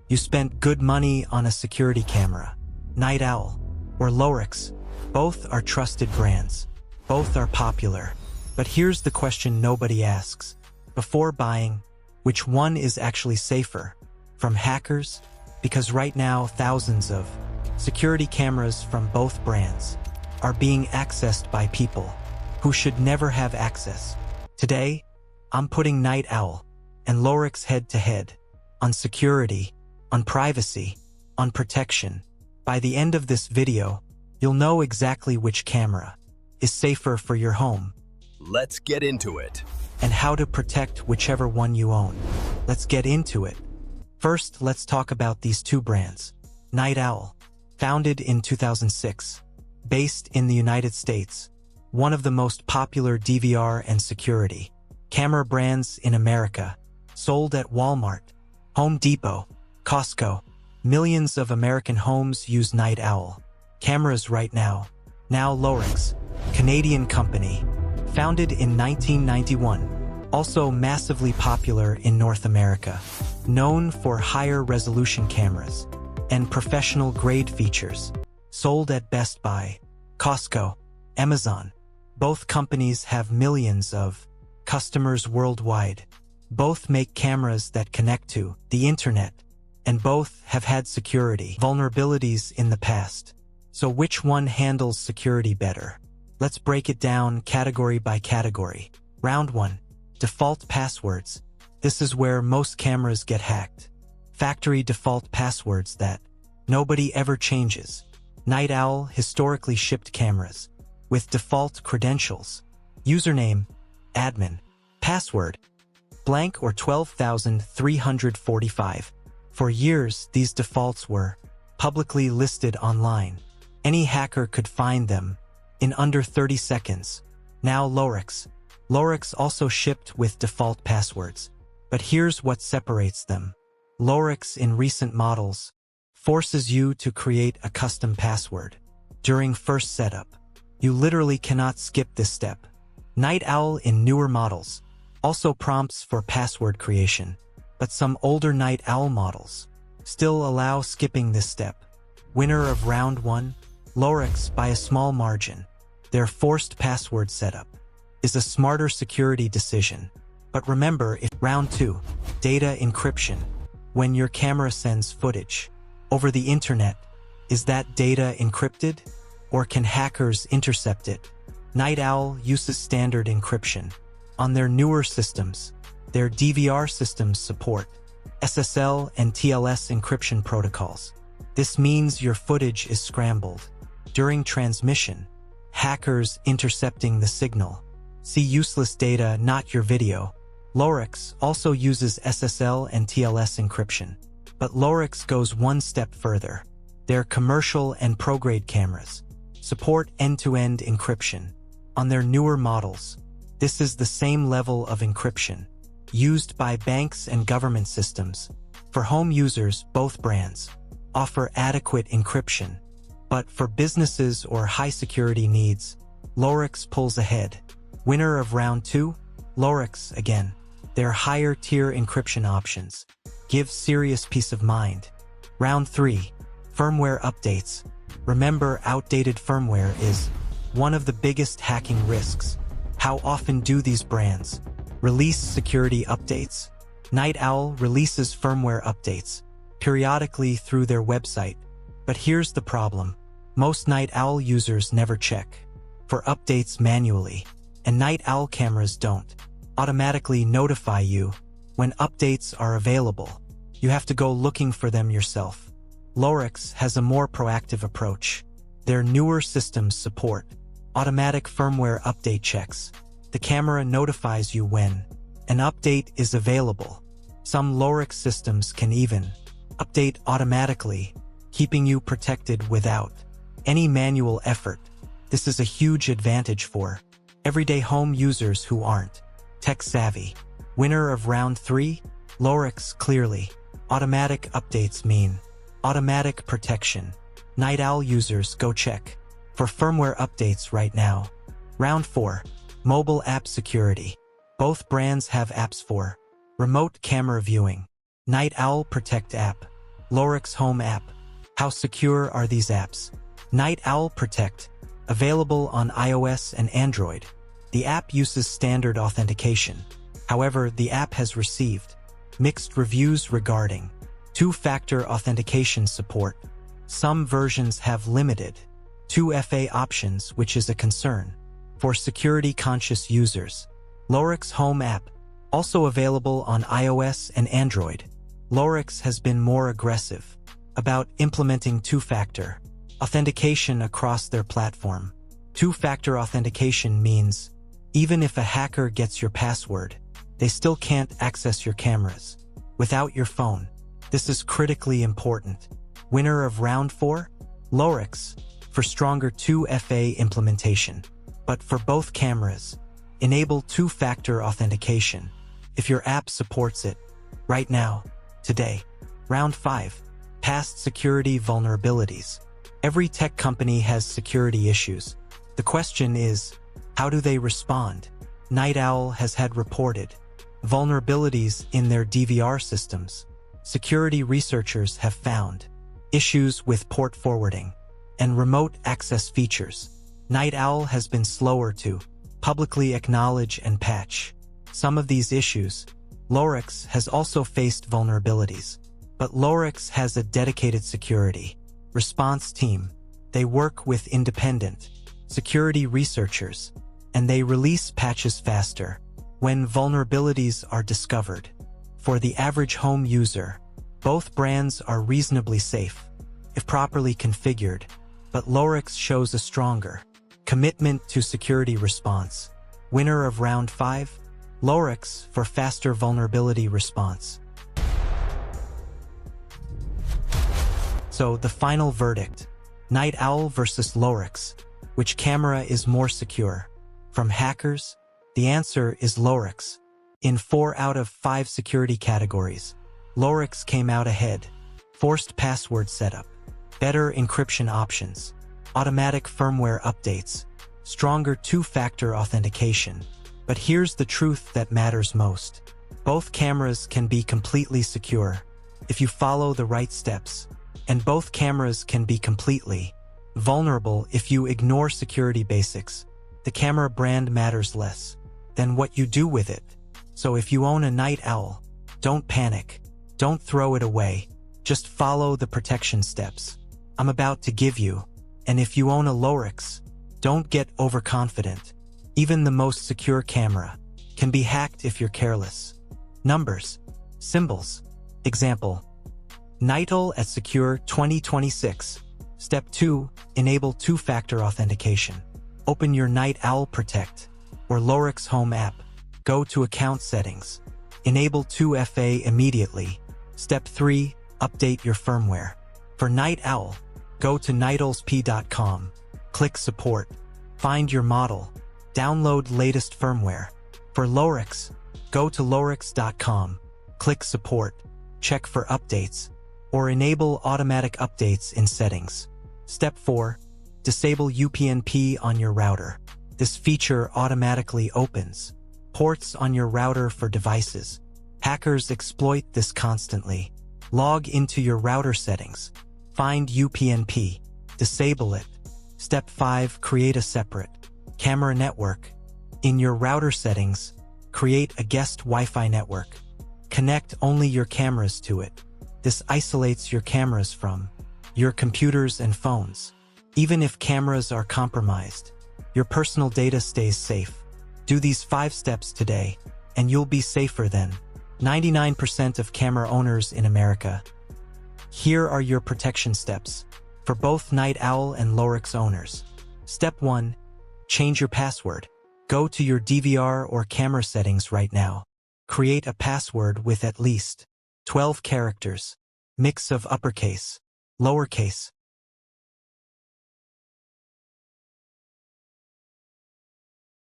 You spent good money on a security camera. Night Owl or Lorex, both are trusted brands. Both are popular. But here's the question nobody asks. Before buying, which one is actually safer? From hackers? Because right now, thousands of security cameras from both brands are being accessed by people who should never have access. Today, I'm putting Night Owl and Lorex head-to-head on security, on privacy, on protection. By the end of this video, you'll know exactly which camera is safer for your home. Let's get into it. And how to protect whichever one you own. Let's get into it. First, let's talk about these two brands. Night Owl, founded in 2006, based in the United States, one of the most popular DVR and security camera brands in America, sold at Walmart, Home Depot, Costco. Millions of American homes use Night Owl cameras right now. Now Lorex, Canadian company, founded in 1991, also massively popular in North America, known for higher resolution cameras and professional-grade features, sold at Best Buy, Costco, Amazon. Both companies have millions of customers worldwide. Both make cameras that connect to the internet, and both have had security vulnerabilities in the past. So which one handles security better? Let's break it down category by category. Round 1. Default passwords. This is where most cameras get hacked. Factory default passwords that nobody ever changes. Night Owl historically shipped cameras with default credentials. Username, admin. Password, blank or 12,345. For years, these defaults were publicly listed online. Any hacker could find them in under 30 seconds. Now Lorex. Lorex also shipped with default passwords. But here's what separates them. Lorex in recent models forces you to create a custom password during first setup. You literally cannot skip this step. Night Owl in newer models also prompts for password creation, but some older Night Owl models still allow skipping this step. Winner of round 1, Lorex by a small margin. Their forced password setup is a smarter security decision. But remember, if round 2, data encryption. When your camera sends footage over the internet, is that data encrypted? Or can hackers intercept it? Night Owl uses standard encryption. On their newer systems, their DVR systems support SSL and TLS encryption protocols. This means your footage is scrambled during transmission, hackers intercepting the signal. See useless data, not your video. Lorex also uses SSL and TLS encryption. But Lorex goes one step further. Their commercial and pro-grade cameras support end-to-end encryption. On their newer models, this is the same level of encryption used by banks and government systems. For home users, both brands offer adequate encryption. But for businesses or high-security needs, Lorex pulls ahead. Winner of round 2, Lorex again. Their higher-tier encryption options give serious peace of mind. Round 3, firmware updates. Remember, outdated firmware is one of the biggest hacking risks. How often do these brands release security updates? Night Owl releases firmware updates periodically through their website. But here's the problem. Most Night Owl users never check for updates manually, and Night Owl cameras don't automatically notify you when updates are available. You have to go looking for them yourself. Lorex has a more proactive approach. Their newer systems support automatic firmware update checks. The camera notifies you when an update is available. Some Lorex systems can even update automatically, keeping you protected without any manual effort. This is a huge advantage for everyday home users who aren't tech-savvy. Winner of round 3, Lorex clearly. Automatic updates mean automatic protection. Night Owl users, go check for firmware updates right now. Round 4, mobile app security. Both brands have apps for remote camera viewing. Night Owl Protect app Lorex Home app. How secure are these apps? Night Owl Protect, available on iOS and Android. The app uses standard authentication. However, the app has received mixed reviews regarding two-factor authentication support. Some versions have limited 2FA options, which is a concern for security-conscious users. Lorex Home app, also available on iOS and Android. Lorex has been more aggressive about implementing two-factor authentication across their platform. Two-factor authentication means even if a hacker gets your password, they still can't access your cameras without your phone. This is critically important. Winner of round 4? Lorex, for stronger 2FA implementation. But for both cameras, enable two-factor authentication if your app supports it. Right now, today. Round 5. Past security vulnerabilities. Every tech company has security issues. The question is, how do they respond? Night Owl has had reported vulnerabilities in their DVR systems. Security researchers have found issues with port forwarding and remote access features. Night Owl has been slower to publicly acknowledge and patch some of these issues. Lorex has also faced vulnerabilities, but Lorex has a dedicated security response team. They work with independent security researchers, and they release patches faster when vulnerabilities are discovered. For the average home user, both brands are reasonably safe if properly configured, but Lorex shows a stronger commitment to security response. Winner of round 5? Lorex, for faster vulnerability response. So the final verdict: Night Owl versus Lorex. Which camera is more secure from hackers? The answer is Lorex. In 4 out of 5 security categories, Lorex came out ahead. Forced password setup, better encryption options, automatic firmware updates, stronger two-factor authentication. But here's the truth that matters most. Both cameras can be completely secure if you follow the right steps, and both cameras can be completely vulnerable if you ignore security basics. The camera brand matters less than what you do with it. So if you own a Night Owl, don't panic. Don't throw it away. Just follow the protection steps I'm about to give you. And if you own a Lorex, don't get overconfident. Even the most secure camera can be hacked if you're careless. Numbers, symbols. Example: Night Owl at Secure 2026. Step 2. Enable two-factor authentication. Open your Night Owl Protect or Lorex Home app. Go to Account Settings. Enable 2FA immediately. Step 3. Update your firmware. For Night Owl, go to nightowlsp.com. Click Support. Find your model. Download latest firmware. For Lorex, go to lorex.com. Click Support. Check for updates, or enable automatic updates in Settings. Step 4. Disable UPnP on your router. This feature automatically opens ports on your router for devices. Hackers exploit this constantly. Log into your router settings. Find UPnP. Disable it. Step 5. Create a separate camera network. In your router settings, create a guest Wi-Fi network. Connect only your cameras to it. This isolates your cameras from your computers and phones. Even if cameras are compromised, your personal data stays safe. Do these 5 steps today, and you'll be safer than 99% of camera owners in America. Here are your protection steps for both Night Owl and Lorex owners. Step 1. Change your password. Go to your DVR or camera settings right now. Create a password with at least 12 characters, mix of uppercase, lowercase,